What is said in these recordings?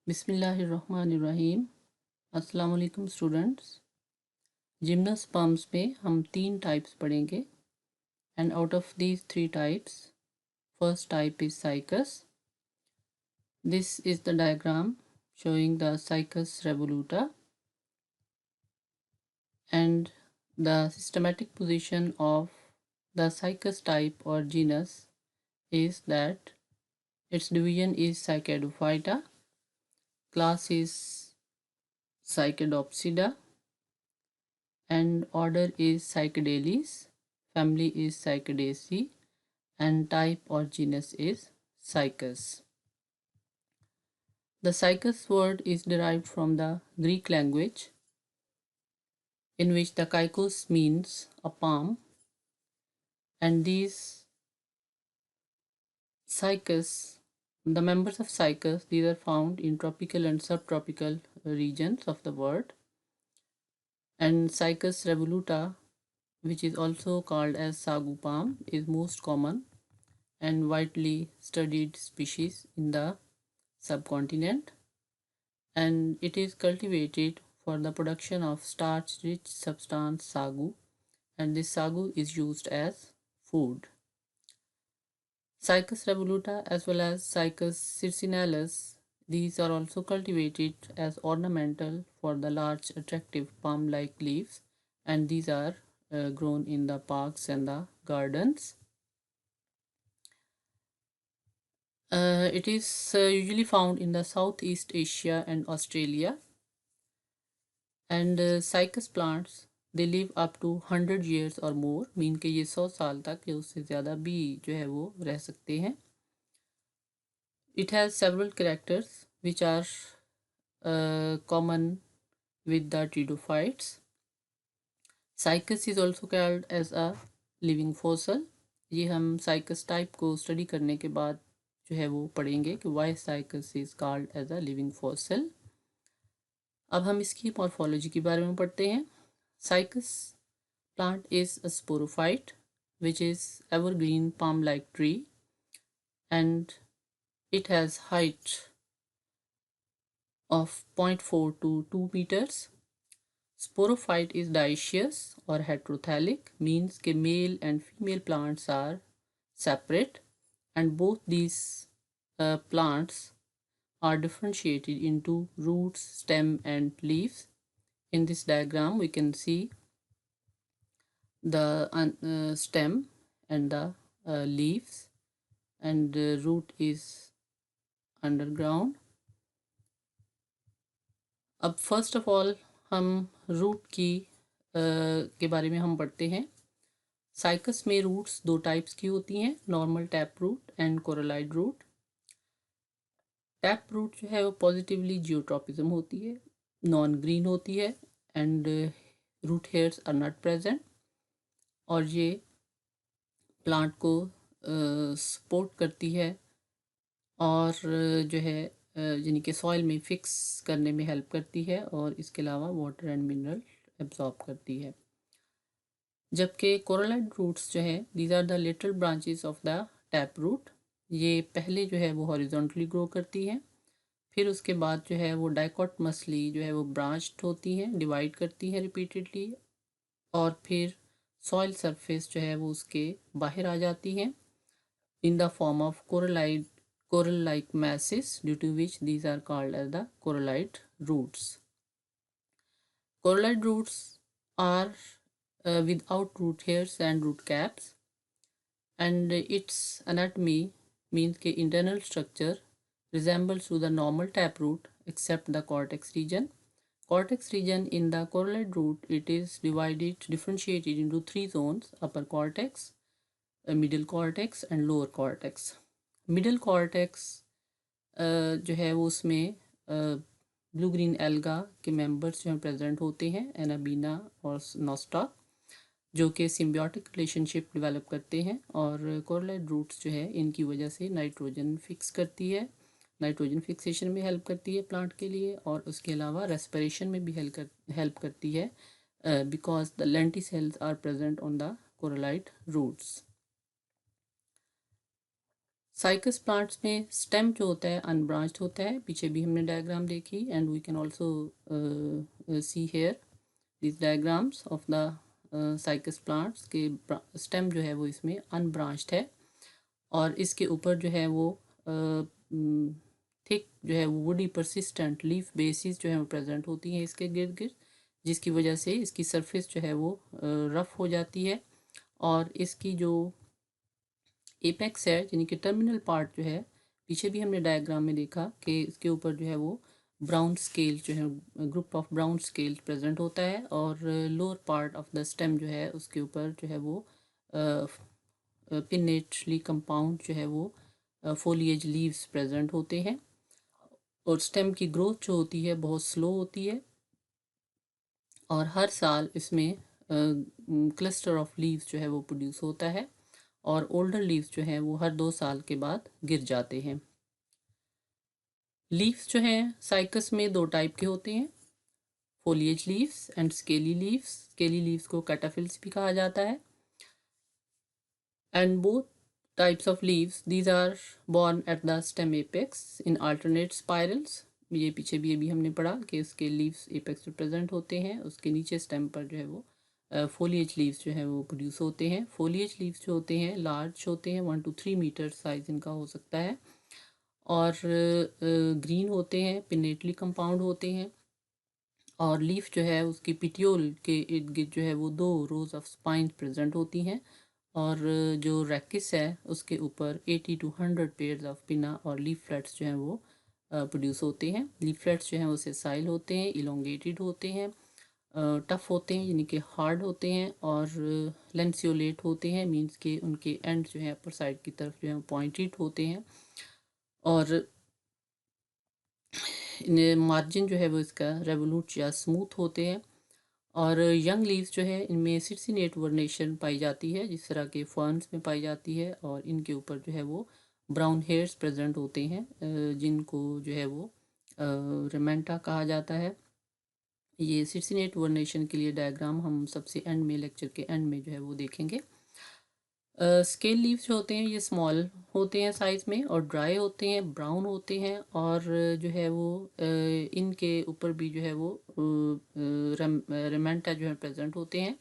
बिस्मिल्लाहिर्रहमानिर्रहीम। अस्सलाम वालेकुम स्टूडेंट्स। जिम्नोस्पर्म्स में हम 3 टाइप्स पढ़ेंगे and out of these 3 types first type is cycas. This is the diagram showing the Cycas revoluta and the systematic position of the Cycas type or genus is that its division is Cycadophyta, class is Cycadopsida, and order is Cycadales, family is Cycadaceae, and type or genus is Cycas. The Cycas word is derived from the Greek language, in which the kaikos means a palm, and these Cycas, the members of Cycas, these are found in tropical and subtropical regions of the world. And Cycas revoluta, which is also called as sagu palm, is most common and widely studied species in the subcontinent, and it is cultivated for the production of starch-rich substance sagu, and this sagu is used as food. Cycas revoluta as well as Cycas circinalis, these are also cultivated as ornamental for the large attractive palm-like leaves, and these are grown in the parks and the gardens. It is usually found in the Southeast Asia and Australia. And Cycas plants, they live up to 100 years or more, mean के ये 100 साल तक या उससे ज़्यादा भी जो है वो रह सकते हैं. It has several characters which are common with the pteridophytes. Cycas is also called as a living fossil. ये हम Cycas type को स्टडी करने के बाद जो है वो पढ़ेंगे कि why Cycas is called as a living fossil. अब हम इसकी मॉर्फोलॉजी के बारे में पढ़ते हैं. Cycas plant is a sporophyte, which is evergreen palm-like tree, and it has height of 0.4 to 2 meters. Sporophyte is dioecious or heterothallic, means कि male and female plants are separate, and both these plants are differentiated into roots, stem, and leaves. In this diagram, we can see the stem and the leaves, and the root is underground. अब first of all हम root की के बारे में हम पढ़ते हैं. Cycas में रूट्स 2 टाइप्स की होती हैं, normal tap root and coralloid root. Tap root जो है वो पॉजिटिवली जियोट्रॉपिज्म होती है, नॉन ग्रीन होती है, and root hairs are not present, और ये प्लांट को सपोर्ट करती है और जो है यानी कि सॉइल में फिक्स करने में हेल्प करती है, और इसके अलावा वाटर एंड मिनरल एब्जॉर्ब करती है. जबकि कोरलाइड रूट्स जो है, these are the little branches of the tap root. ये पहले जो है वो हॉरिजॉन्टली ग्रो करती हैं, फिर उसके बाद जो है वो डाइकोटमसली जो है वो ब्रांच्ड होती हैं, डिवाइड करती हैं रिपीटेडली, और फिर सॉइल सरफेस जो है वो उसके बाहर आ जाती हैं in the form of coral-like masses, due to which these are called as the corallite roots. Corallite roots are without root hairs and root caps, and its anatomy means कि internal structure resembles to the normal taproot except the cortex region. Cortex region in the corallite root, it is differentiated into 3 zones: upper cortex, middle cortex and lower cortex. Middle cortex जो है वो उसमें blue green alga के members जो हैं present होते हैं, anabaena और नोस्टॉक, जो कि सिम्बियोटिक रिलेशनशिप डेवलप करते हैं, और कोरलाइड रूट्स जो है इनकी वजह से नाइट्रोजन फिक्स करती है, नाइट्रोजन फिक्सेशन में हेल्प करती है प्लांट के लिए, और उसके अलावा रेस्पिरेशन में भी हेल्प करती है, because the lenticels are present on the coralloid roots. Cycas plants में स्टेम जो होता है अनब्रांच्ड होता है, पीछे भी हमने डायग्राम देखी, and we can also see here this diagrams of the cycas plants के स्टेम जो है वो इसमें अनब्रांच्ड है, और इसके ऊपर जो है वो थिक जो है वो वुडी परसिस्टेंट लीफ बेसिस जो है वो प्रेजेंट होती हैं इसके गिर्द गिर्द, जिसकी वजह से इसकी सरफेस जो है वो रफ हो जाती है, और इसकी जो एपेक्स है यानी कि टर्मिनल पार्ट जो है, पीछे भी हमने डायग्राम में देखा कि इसके ऊपर जो है वो ब्राउन स्केल जो है, group of brown scale present होता है, और lower part of the stem जो है उसके ऊपर जो है वो पिनेटली कंपाउंड जो है वो फोलिएज लीव्स प्रेजेंट होते हैं, और स्टेम की ग्रोथ जो होती है बहुत स्लो होती है, और हर साल इसमें क्लस्टर ऑफ लीव्स जो है वो प्रोड्यूस होता है, और ओल्डर लीव्स जो हैं वो हर 2 साल के बाद गिर जाते हैं। लीव्स जो हैं साइकस में 2 टाइप के होते हैं, foliage leaves and scaly leaves. Scaly leaves को कैटाफिल्स भी कहा जाता है, and both types of leaves these are born at the stem apex in alternate spirals। ये पीछे भी अभी हमने पढ़ा कि उसके लीव्स एपेक्स पे प्रेजेंट होते हैं, उसके नीचे स्टेम पर जो है वो फोलिएज लीव्स जो है वो प्रोड्यूस होते हैं। फोलिएज लीव्स जो होते हैं लार्ज होते हैं, 1 to 3 मीटर साइज इनका हो सकता है, और ग्रीन होते हैं, पिनेटली कंपाउंड होते हैं, और लीफ जो है उसकी पिटियोल के इर्द गिर्द जो है वो 2 rows ऑफ स्पाइन प्रेजेंट होती हैं, और जो रैकिस है उसके ऊपर 80 to 100 पेयर्स ऑफ पिना और लीफलेट्स जो हैं वो प्रोड्यूस होते हैं। लीफलेट्स जो हैं वो सेसाइल होते हैं, इलोंगेटेड होते हैं, टफ होते हैं यानी कि हार्ड होते हैं, और लेंसियोलेट होते हैं, मींस के उनके एंड जो है अपर साइड की तरफ जो है पॉइंटेड होते हैं, और मार्जिन जो है वो इसका रेवोल्यूट या स्मूथ होते हैं, और यंग लीव्स जो है इनमें सिर्सिनेट वर्नेशन पाई जाती है, जिस तरह के फर्न्स में पाई जाती है, और इनके ऊपर जो है वो ब्राउन हेयर्स प्रेजेंट होते हैं, जिनको जो है वो रेमेंटा कहा जाता है। ये सिर्सिनेट वर्नेशन के लिए डायग्राम हम सबसे एंड में, लेक्चर के एंड में जो है वो देखेंगे। स्केल लीव्स जो होते हैं ये स्मॉल होते हैं साइज़ में, और ड्राई होते हैं, ब्राउन होते हैं, और जो है वो इनके ऊपर भी जो है वो रेमेंटा जो है प्रेजेंट होते हैं,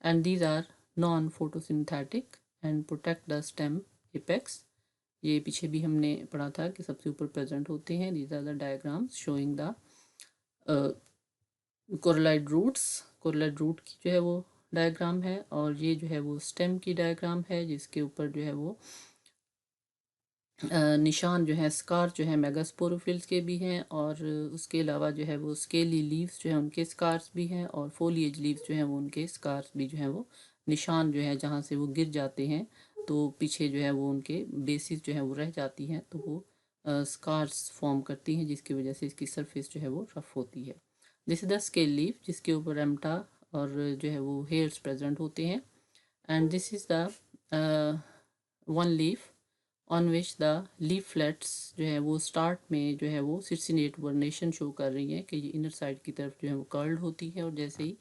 and these are non photosynthetic and protect the stem apex. ये पीछे भी हमने पढ़ा था कि सबसे ऊपर प्रेजेंट होते हैं। These are the diagrams showing the coralloid roots. Coralloid root की जो है वो डायग्राम है, और ये जो है वो स्टेम की डायग्राम है, जिसके ऊपर जो है वो निशान जो है, स्कार जो है मेगास्पोरोफिल्स के भी हैं, और उसके अलावा जो है वो स्केली लीव्स जो है उनके स्कार्स भी हैं, और फोलिएज लीव्स जो हैं वो उनके स्कार्स भी जो हैं वो निशान जो है जहाँ से वो गिर जाते हैं तो पीछे जो है वो उनके बेसिस जो है वो रह जाती हैं, तो वो स्कार्स फॉर्म करती हैं, जिसकी वजह से इसकी सरफेस जो है वो रफ होती है। This is the scale leaf, जिसके ऊपर रेमटा और जो है वो हेयर्स प्रेजेंट होते हैं, and this is the one leaf on which the leaflets जो है वो स्टार्ट में जो है वो सिर्सिनेट वर्नेशन शो कर रही है कि ये इनर साइड की तरफ जो है वो कर्ल्ड होती है, और जैसे ही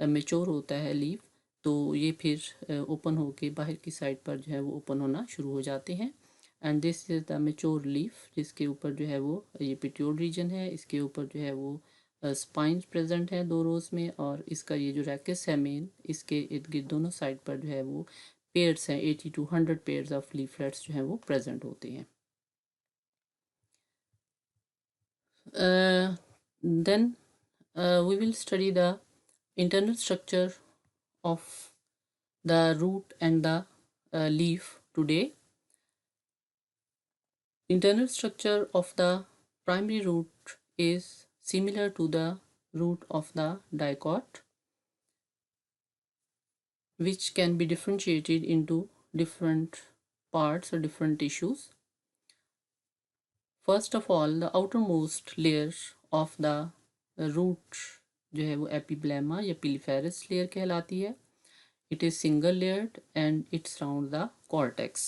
मेच्योर होता है लीफ तो ये फिर ओपन होके बाहर की साइड पर जो है वो ओपन होना शुरू हो जाते हैं, and this is the mature leaf, जिसके ऊपर जो है वो ये पिट्यूल रीजन है, इसके ऊपर जो है वो स्पाइंस प्रेजेंट है 2 रोज में, और इसका ये जो रैकेस है मेन, इसके इर्द गिर्द दोनों साइड पर जो है वो पेयर्स हैं, 80 to 100 पेयर्स ऑफ लीफलेट्स जो हैं वो प्रेजेंट होते हैं। Then we will study the internal structure of the root and the leaf today. Internal structure of the primary root is similar to the root of the dicot, which can be differentiated into different parts or different tissues. First of all, the outermost layer of the root जो है वो epiblema या पिलिफेरस layer कहलाती है। It is single layered and it surrounds the cortex.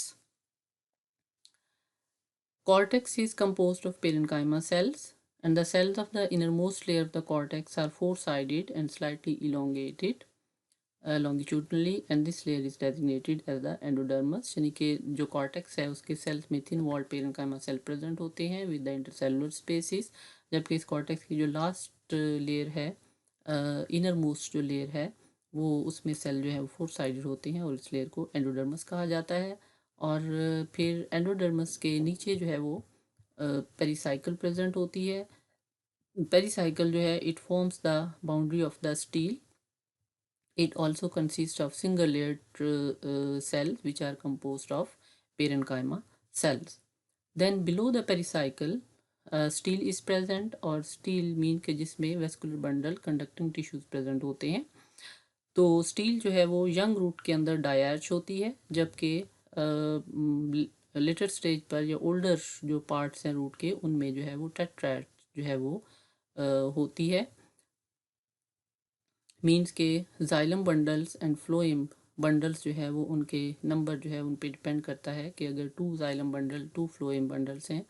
Cortex is composed of parenchyma cells, and the cells of the innermost layer of the cortex are four-sided and slightly elongated. longitudinally, and this layer is designated as the endodermis, यानी कि जो cortex है उसके cells में thin walled parenchyma cell present होते हैं with the intercellular spaces, जबकि इस कॉर्टेक्स की जो लास्ट लेयर है, इनर मोस्ट जो लेयर है, वो उसमें सेल जो है वो 4 साइडेड होते हैं और इस लेयर को एंडोडर्मस कहा जाता है। और फिर एंडोडर्मस के नीचे जो है वो पेरिसाइकल प्रेजेंट होती है। पेरिसाइकल जो है it forms the boundary of the steel. It also consists of single layered cells which are composed of parenchyma cells. Then below the pericycle steel is present, और steel mean के जिसमें vascular bundle conducting tissues present होते हैं। तो steel जो है वो young root के अंदर डायर्च होती है, जबकि लेटर स्टेज पर या ओल्डर जो पार्ट्स हैं रूट के उनमें जो है वो टेट्रार्च जो है वो होती है। मीन्स के xylem bundles and phloem bundles जो है वो उनके नंबर जो है उन पे डिपेंड करता है कि अगर 2 जाइलम बंडल 2 फ्लोएम बंडल्स हैं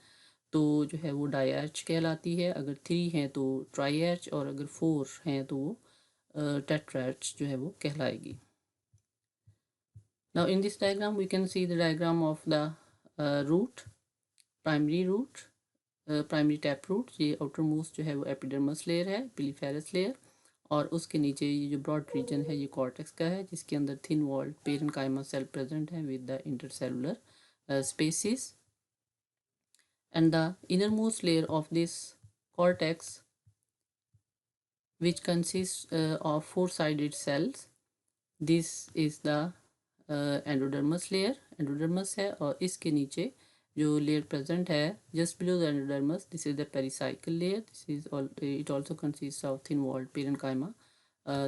तो जो है वो डायर्च कहलाती है, अगर 3 हैं तो ट्राईएच, और अगर 4 हैं तो वो टेट्रार्च जो है वो कहलाएगी। Now in this diagram we can see the diagram of the root, primary root, primary tap root, ये outermost जो है वो epidermis layer है, piliferous layer, और उसके नीचे ये जो ब्रॉड रीजन है ये कॉर्टेक्स का है जिसके अंदर thin walled parenchyma cell present है with the intercellular spaces, and the innermost layer of this cortex which consists of 4-sided cells. This is the endodermis layer, endodermis है, और इसके नीचे जो लेयर प्रेजेंट है just below the endodermis, this is the pericycle layer, this is it also consist of thin walled parenchyma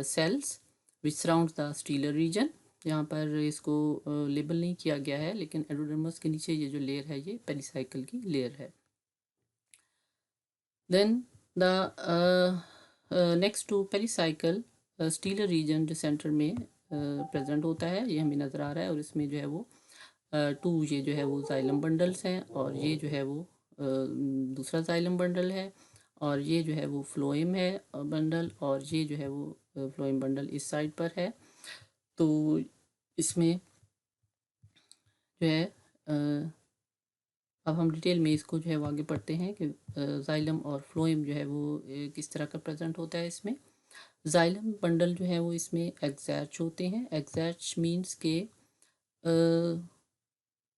cells which surround the stelar region. यहाँ पर इसको label नहीं किया गया है, लेकिन एंडोडर्मस के नीचे ये जो लेयर है ये पेरिसाइकल की लेयर है। Then the next to pericycle stelar region जो सेंटर में प्रेजेंट होता है, ये हमें नज़र आ रहा है, और इसमें जो है वो 2 ये जो है वो जाइलम बंडल्स हैं, और ये जो है वो दूसरा जाइलम बंडल है, और ये जो है वो फ्लोएम है बंडल, और ये जो है वो फ्लोएम बंडल इस साइड पर है। तो इसमें जो है अब हम डिटेल में इसको जो है वो आगे पढ़ते हैं कि जाइलम और फ्लोएम जो है वो किस तरह का प्रेजेंट होता है इसमें। जाइलम बंडल जो है वो इसमें एग्जैच होते हैं। एग्जैच मीन्स के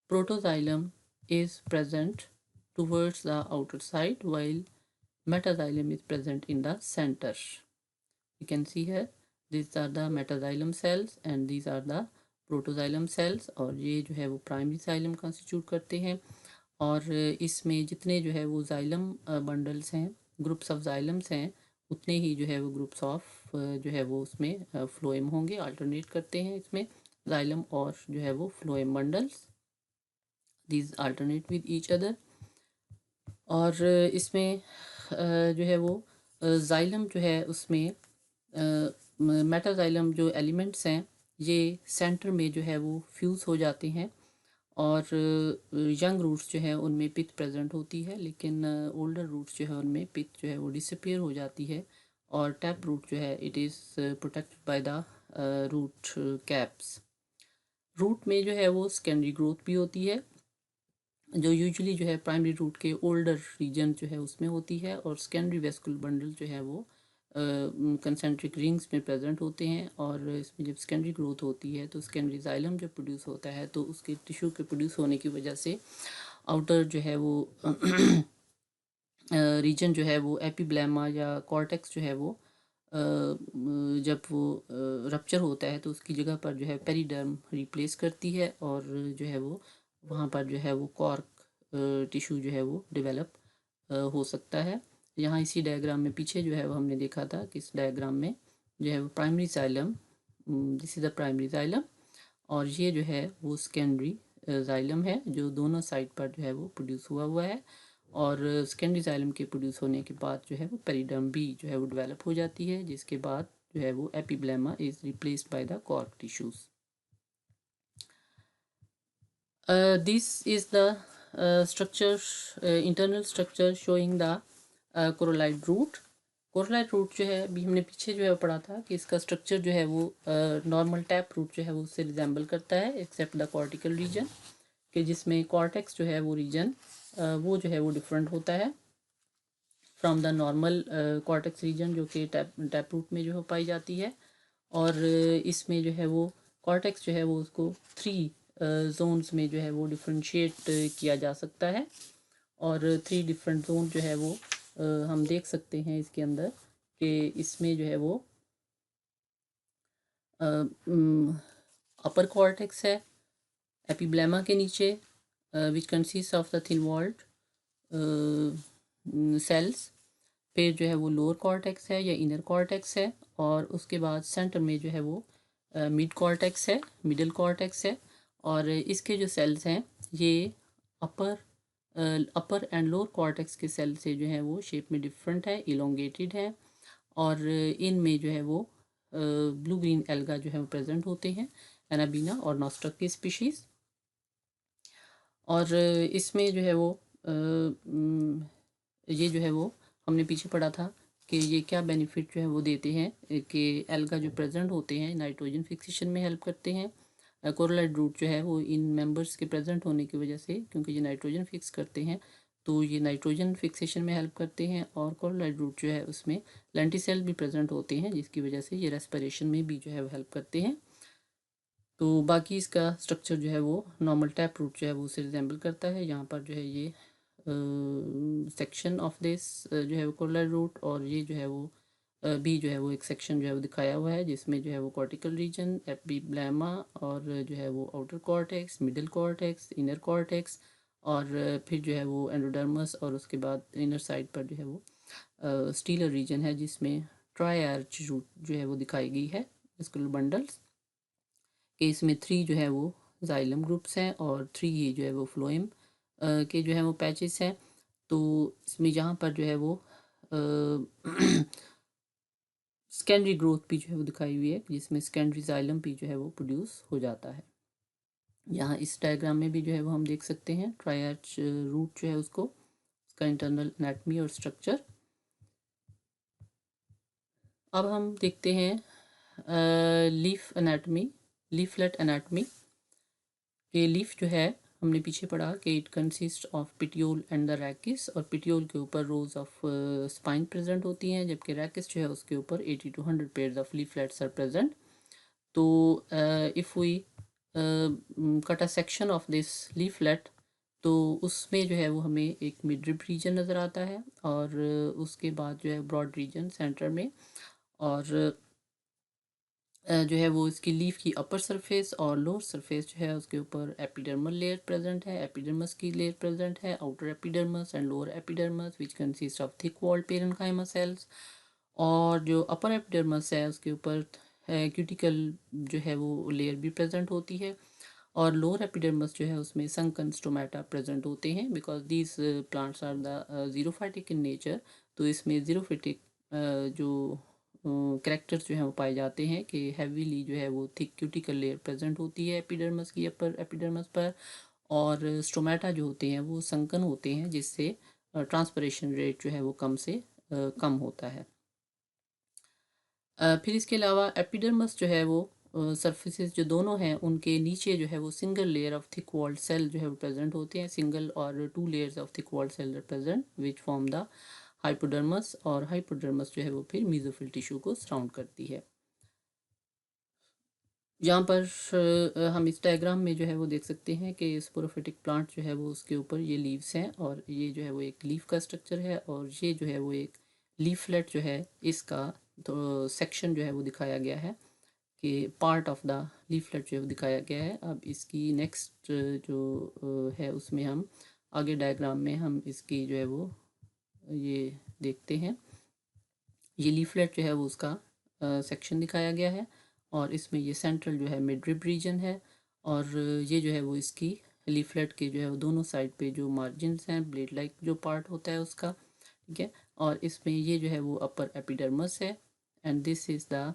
protoxylem is present towards the outer side while metaxylem is present in the center. You can see here these are the metaxylem cells and these are the protoxylem cells, और ये जो है वो प्राइमरी जाइलम कंस्टिट्यूट करते हैं, और इसमें जितने जो है वो जाइलम बंडल्स हैं, ग्रुप्स ऑफ जाइलम्स हैं, उतने ही जो है वो ग्रुप्स ऑफ जो है वो उसमें फ्लोएम होंगे, अल्टरनेट करते हैं इसमें जाइलम और जो है वो phloem bundles, these alternate with each other. और इसमें जो है वो जाइलम जो है उसमें मेटाजाइलम जो एलिमेंट्स हैं ये सेंटर में जो है वो फ्यूज़ हो जाते हैं, और यंग रूट्स जो है उनमें पिथ प्रेजेंट होती है, लेकिन ओल्डर रूट्स जो है उनमें पिथ जो है वो डिसअपीयर हो जाती है, और टैप रूट जो है it is protected by the root caps. Root में जो है वो सेकेंडरी ग्रोथ भी होती है जो यूजुअली जो है प्राइमरी रूट के ओल्डर रीजन जो है उसमें होती है, और सेकेंडरी वेस्कुलर बंडल जो है वो कंसेंट्रिक रिंग्स में प्रेजेंट होते हैं, और इसमें जब सेकेंडरी ग्रोथ होती है तो सेकेंडरी जाइलम जब प्रोड्यूस होता है तो उसके टिश्यू के प्रोड्यूस होने की वजह से आउटर जो है वो रीजन जो है वो एपिब्लेमा या कॉर्टेक्स जो है वो जब वो रप्चर होता है तो उसकी जगह पर जो है पेरिडर्म रिप्लेस करती है, और जो है वो वहाँ पर जो है वो कॉर्क टिश्यू जो है वो डेवलप हो सकता है। यहाँ इसी डायग्राम में पीछे जो है वो हमने देखा था कि इस डायग्राम में जो है वो primary xylem, this is the primary xylem, और ये जो है वो सेकेंडरी जाइलम है जो दोनों साइड पर जो है वो प्रोड्यूस हुआ है, और सेकेंडरी जाइलम के प्रोड्यूस होने के बाद जो है वो पेरिडर्म भी जो है वो डेवलप हो जाती है, जिसके बाद जो है वो epiblema is replaced by the cork tissues. This is the structure, internal structure showing the coralloid root. Coralloid root जो है अभी हमने पीछे जो है पढ़ा था कि इसका स्ट्रक्चर जो है वो नॉर्मल टैप रूट जो है वो उससे रिजेंबल करता है एक्सेप्ट द कॉर्टिकल रीजन, कि जिसमें कॉर्टेक्स जो है वो रीजन वो जो है वो डिफरेंट होता है from the normal cortex region जो कि टैप रूट में जो है पाई जाती है। और इसमें जो है वो कॉर्टेक्स जो है वो उसको 3 जोन्स में जो है वो डिफ्रेंशिएट किया जा सकता है। और 3 डिफरेंट जोन जो है वो हम देख सकते हैं इसके अंदर, कि इसमें जो है वो अपर कॉर्टेक्स है एपिब्लेमा के नीचे, which consist of the thin walled cells. फिर जो है वो लोअर कॉर्टेक्स है या इनर कॉर्टेक्स है, और उसके बाद सेंटर में जो है वो मिड कॉर्टेक्स है, मिडल कॉर्टेक्स है। और इसके जो सेल्स हैं ये अपर एंड लोअर कॉर्टेक्स के सेल से जो है वो शेप में डिफरेंट है, इलोंगेटेड है। और इनमें जो है वो ब्लू ग्रीन एल्गा जो है वो प्रेजेंट होते हैं, एनाबीना और नॉस्ट्रक की स्पीशीज़। और इसमें जो है वो ये जो है वो हमने पीछे पढ़ा था कि ये क्या बेनिफिट जो है वो देते हैं, कि एल्गा जो प्रेजेंट होते हैं नाइट्रोजन फिक्सेशन में हेल्प करते हैं। कोरलाइट रूट जो है वो इन मेंबर्स के प्रेजेंट होने की वजह से, क्योंकि ये नाइट्रोजन फिक्स करते हैं, तो ये नाइट्रोजन फिक्सेशन में हेल्प करते हैं। और कोरलाइट रूट जो है उसमें लेंटिसेल भी प्रेजेंट होते हैं, जिसकी वजह से ये रेस्पिरेशन में भी जो है वो हेल्प करते हैं। तो बाकी इसका स्ट्रक्चर जो है वो नॉर्मल टैप रूट जो है वो उसे रिजेंबल करता है। यहाँ पर जो है ये सेक्शन ऑफ दिस जो है वो कोरलाइट रूट, और ये जो है वो भी जो है वो एक सेक्शन जो है वो दिखाया हुआ है, जिसमें जो है वो कॉर्टिकल रीजन, एपिब्लेमा, और जो है वो outer cortex, middle cortex, inner cortex, और फिर जो है वो एंडोडर्मस, और उसके बाद इनर साइड पर जो है वो स्टीलर रीजन है, जिसमें ट्राई आर्च रूट जो है वो दिखाई गई है स्कल बंडल्स के। इसमें 3 जो है वो जाइलम ग्रुप्स हैं और 3 ये जो है वो फ्लोएम के जो है वो पैचेस हैं। तो इसमें यहाँ पर जो है वो सेकेंडरी ग्रोथ भी जो है वो दिखाई हुई है, जिसमें सेकेंडरी जाइलम भी जो है वो प्रोड्यूस हो जाता है। यहाँ इस डायग्राम में भी जो है वो हम देख सकते हैं ट्राइआर्च रूट जो है उसको, उसका इंटरनल एनाटमी और स्ट्रक्चर। अब हम देखते हैं लीफ एनाटमी, लीफलेट एनाटमी। ये लीफ जो है हमने पीछे पढ़ा कि it consist of petiole and the rachis, और पिटियोल के ऊपर रोज ऑफ स्पाइन प्रेजेंट होती हैं, जबकि रैकिस जो है उसके ऊपर 80 to 100 pairs of leaflets are present. तो if we cut a section of this leaflet, तो उसमें जो है वो हमें एक मिडरिब रीजन नज़र आता है, और उसके बाद जो है ब्रॉड रीजन सेंटर में। और जो है वो इसकी लीफ की अपर सरफेस और लोअर सरफेस जो है उसके ऊपर एपिडर्मल लेयर प्रेजेंट है, एपिडर्मस की लेयर प्रेजेंट है, outer epidermis and lower epidermis which consist of thick walled parenchyma cells. और जो अपर एपिडर्मस है उसके ऊपर क्यूटिकल जो है वो लेयर भी प्रेजेंट होती है, और लोअर एपिडर्मस जो है उसमें संकन स्टोमेटा प्रेजेंट होते हैं, because these plants are the xerophytic in nature. तो इसमें जीरोफिटिक जो करेक्टर्स जो हैं वो पाए जाते हैं, कि हैवीली जो है वो थिक क्यूटिकल लेयर प्रेजेंट होती है एपिडर्मस की अपर एपिडर्मस पर, और स्टोमेटा जो होते हैं वो संकन होते हैं, जिससे ट्रांसपरेशन रेट जो है वो कम से कम होता है। फिर इसके अलावा एपिडर्मस जो है वो सरफेसेस जो दोनों हैं उनके नीचे जो है वो single layer of thick walled cell जो है वो प्रेजेंट होते हैं, सिंगल और 2 layers of thick walled cell present which form the hypodermis, और हाइपोडर्मस जो है वो फिर मीजोफिल टिश्यू को सराउंड करती है। यहाँ पर हम इस डायग्राम में जो है वो देख सकते हैं कि स्पोरोफिटिक प्लांट जो है वो उसके ऊपर ये लीव्स हैं, और ये जो है वो एक लीफ का स्ट्रक्चर है, और ये जो है वो एक लीफलेट जो है इसका तो सेक्शन जो है वो दिखाया गया है, कि पार्ट ऑफ द लीफलेट जो है वो दिखाया गया है। अब इसकी नेक्स्ट जो है उसमें हम आगे डायग्राम में हम इसकी जो है वो ये देखते हैं। ये लीफलेट जो है वो उसका सेक्शन दिखाया गया है, और इसमें ये सेंट्रल जो है मिडरिब रीजन है, और ये जो है वो इसकी लीफलेट के जो है वो दोनों साइड पे जो मार्जिन्स हैं, ब्लेड लाइक जो पार्ट होता है उसका, ठीक है। और इसमें ये जो है वो अपर एपिडर्मस है, and this is the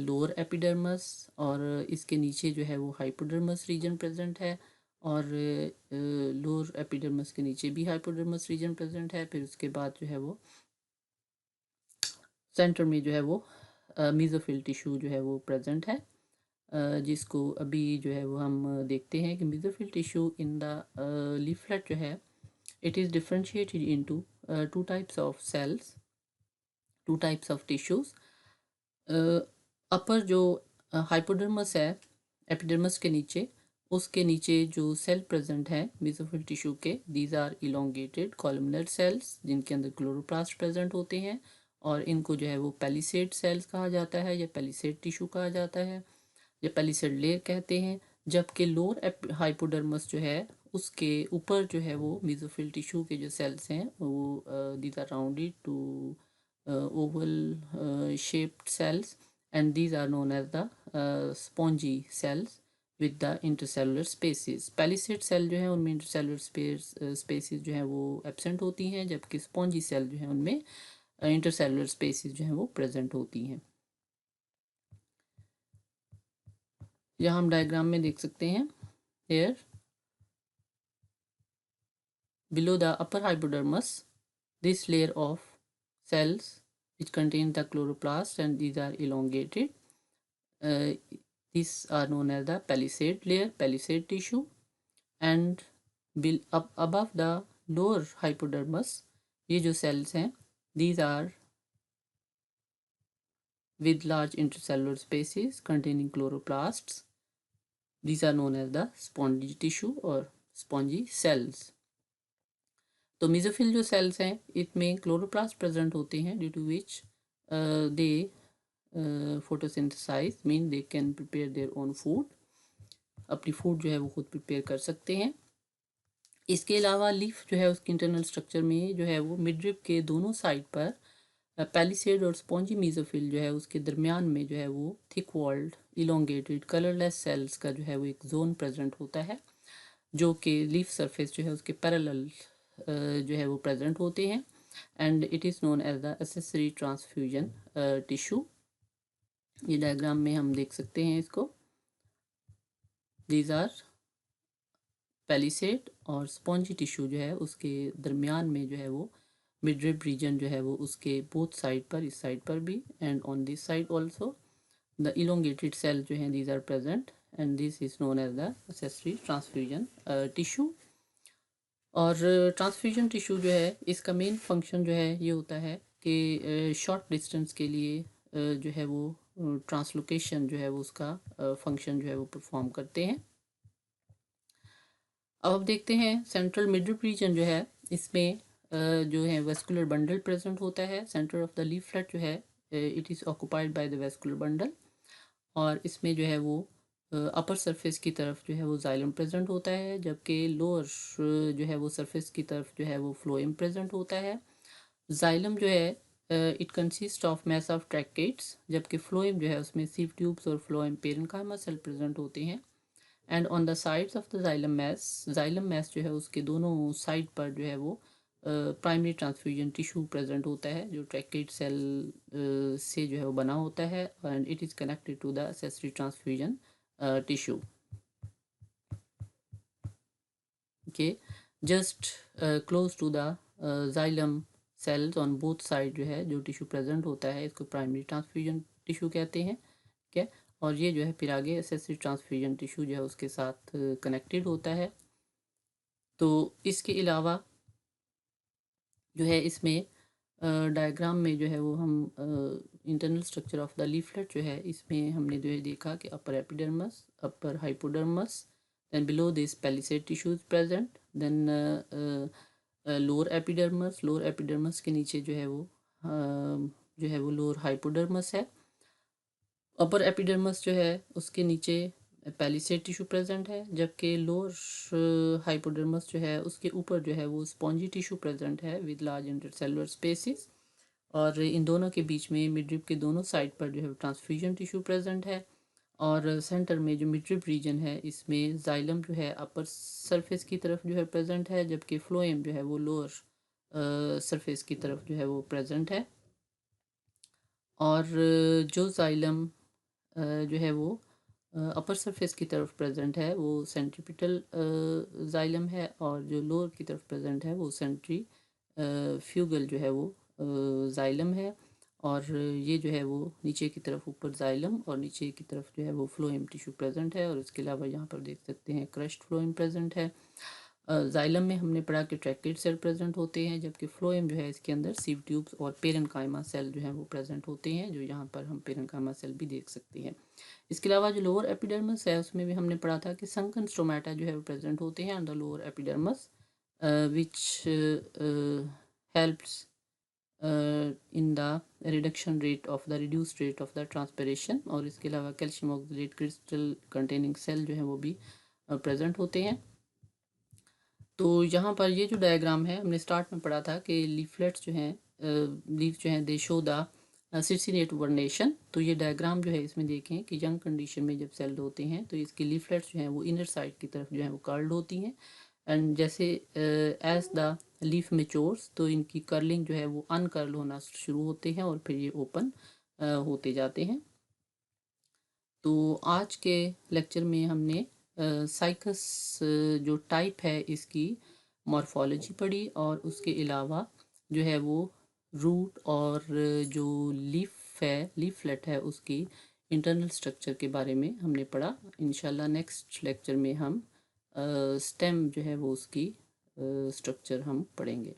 lower epidermis, और इसके नीचे जो है वो हाइपोडर्मस रीजन प्रेजेंट है, और लोअर एपिडर्मस के नीचे भी हाइपोडर्मस रीजन प्रेजेंट है। फिर उसके बाद जो है वो सेंटर में जो है वो मीज़ोफिल टिश्यू जो है वो प्रेजेंट है, जिसको अभी जो है वो हम देखते हैं कि mesophyll tissue in the leaflet जो है it is differentiated into two types of cells, two types of tissues. अपर जो हाइपोडर्मस है एपिडर्मस के नीचे, उसके नीचे जो सेल प्रेजेंट है मेसोफिल टिश्यू के, these are elongated columnar cells जिनके अंदर क्लोरोप्लास्ट प्रेजेंट होते हैं, और इनको जो है वो पेलिसेड सेल्स कहा जाता है या पेलिसेड टिश्यू कहा जाता है या पेलिसेड लेयर कहते हैं। जबकि लोअर हाइपोडर्मस जो है उसके ऊपर जो है वो मेसोफिल टिश्यू के जो सेल्स हैं वो these are rounded to oval shaped cells, and these are known as the spongy cells with the intercellular spaces. Palisade cell जो है उनमें इंटरसेलुलर स्पेसिस जो है वो एब्सेंट होती हैं, जबकि स्पॉन्जी सेल जो है उनमें इंटरसेलुलर स्पेसिस जो है वो प्रेजेंट होती हैं। यहाँ हम डायग्राम में देख सकते हैं, here below the upper hypodermis this layer of cells which contain the chloroplast, and these are elongated. These are known as the palisade layer, palisade tissue, and up above the lower hypodermis ये जो cells हैं these are with large intercellular spaces containing chloroplasts. These are known as the spongy tissue or spongy cells. तो mesophyll जो cells हैं इसमें chloroplast present होते हैं, due to which they photosynthesize mean they can prepare their own food, अपनी food जो है वो खुद प्रिपेयर कर सकते हैं। इसके अलावा लीफ जो है उसके इंटरनल स्ट्रक्चर में जो है वो मिडरिप के दोनों साइड पर पैलिसेड और स्पॉन्जी मेसोफिल जो है उसके दरमियान में जो है वो thick walled elongated colourless cells का जो है वो एक जोन प्रेजेंट होता है, जो कि लीफ सरफेस जो है उसके पैरेलल जो है वो प्रेजेंट होते हैं, and it is known as the accessory transfusion tissue. ये डायग्राम में हम देख सकते हैं इसको, दीज आर पैलिसेड और स्पॉन्जी टिश्यू जो है उसके दरमियान में जो है वो मिडरिब रीजन जो है वो उसके बोथ साइड पर, इस साइड पर भी and on this side also the elongated cell जो हैं these are present, and this is known as the accessory transfusion tissue. और ट्रांसफ्यूजन टिश्यू जो है इसका मेन फंक्शन जो है ये होता है कि शॉर्ट डिस्टेंस के लिए जो है वो ट्रांसलोकेशन जो है वो उसका फंक्शन जो है वो परफॉर्म करते हैं। अब देखते हैं सेंट्रल मिडरिप रीजन जो है इसमें जो है वेस्कुलर बंडल प्रेजेंट होता है। सेंटर ऑफ द लीफलेट जो है it is occupied by the vascular bundle, और इसमें जो है वो अपर सरफेस की तरफ जो है वो जाइलम प्रेजेंट होता है, जबकि लोअर जो है वो सरफेस की तरफ जो है वो फ्लोएम प्रेजेंट होता है। जाइलम जो है it consist of mass of tracheids, जबकि फ्लोएम जो है उसमें सीव ट्यूब्स और फ्लोएम पेरेन्काइमा सेल प्रेजेंट होते हैं। And on the sides of the xylem mass जो है उसके दोनों साइड पर जो है वो प्राइमरी ट्रांसफ्यूजन टिश्यू प्रेजेंट होता है, जो ट्रैकेट सेल से जो है वो बना होता है, and it is connected to the accessory transfusion tissue. Okay, just close to the xylem cells on both side जो है जो टिश्यू प्रेजेंट होता है इसको प्राइमरी ट्रांसफ्यूजन टिश्यू कहते हैं। ठीक है, और ये जो है फिर आगे एसेसरी ट्रांसफ्यूजन टिश्यू जो है उसके साथ कनेक्टेड होता है। तो इसके अलावा जो है इसमें डायग्राम में जो है वो हम internal structure of the leaflet जो है इसमें हमने जो है देखा कि upper epidermis, upper hypodermis, then below this palisade tissues present, then lower epidermis के नीचे जो है वो जो है वो लोअर हाइपोडर्मस है। अपर एपिडर्मस जो है उसके नीचे पैलिसेड टिश्यू प्रेजेंट है, जबकि लोअर हाइपोडर्मस जो है उसके ऊपर जो है वो स्पॉन्जी टिश्यू प्रेजेंट है विद लार्ज इंटरसेलुलर स्पेसिस, और इन दोनों के बीच में मिडरिप के दोनों साइड पर जो है ट्रांसफ्यूजन टिश्यू प्रेजेंट है, और सेंटर में जो मिडरिप रीजन है इसमें जाइलम जो है अपर सरफेस की तरफ जो है प्रेजेंट है, जबकि फ्लोएम जो है वो लोअर सरफेस की तरफ जो है वो प्रेजेंट है। और जो जाइलम जो है वो अपर सरफेस की तरफ प्रेजेंट है वो सेंट्रीपिटल जाइलम है, और जो लोअर की तरफ प्रेजेंट है वो सेंट्री फ्यूगल जो है वो जाइलम है। और ये जो है वो नीचे की तरफ ऊपर जाइलम और नीचे की तरफ जो है वो फ्लोएम टिश्यू प्रेजेंट है। और इसके अलावा यहाँ पर देख सकते हैं क्रश्ड फ्लोएम प्रेजेंट है। जाइलम में हमने पढ़ा कि ट्रैकेड सेल प्रेजेंट होते हैं, जबकि फ्लोएम जो है इसके अंदर सीव ट्यूब्स और पेरेन्काइमा सेल जो है वो प्रेजेंट होते हैं, जो यहाँ पर हम पेरेन्काइमा सेल भी देख सकते हैं। इसके अलावा जो लोअर एपिडर्मिस है उसमें भी हमने पढ़ा था कि संकन स्टोमेटा जो है वो प्रेजेंट होते हैं on the lower epidermis, which helps in the reduction rate of the reduced rate of the transpiration. और इसके अलावा calcium oxalate crystal containing cell जो है वो भी प्रेजेंट होते हैं। तो यहाँ पर ये जो डायग्राम है हमने स्टार्ट में पढ़ा था कि लीफलेट्स जो हैं, लीफ जो हैं दे शो द सिर्सिनेट वर्नेशन। तो ये डायग्राम जो है इसमें देखें कि यंग कंडीशन में जब सेल्ड होते हैं तो इसकी लीफलेट्स जो हैं वो इनर साइड की तरफ जो है वो कर्ल्ड होती हैं, एंड जैसे एज द लीफ मेच्योर्स तो इनकी कर्लिंग जो है वो अनकर्ल होना शुरू होते हैं और फिर ये ओपन होते जाते हैं। तो आज के लेक्चर में हमने साइकस जो टाइप है इसकी मॉर्फोलॉजी पढ़ी, और उसके अलावा जो है वो रूट और जो लीफ है, लीफलेट है, उसकी इंटरनल स्ट्रक्चर के बारे में हमने पढ़ा। इंशाल्लाह नेक्स्ट लेक्चर में हम स्टेम जो है वो उसकी स्ट्रक्चर हम पढ़ेंगे।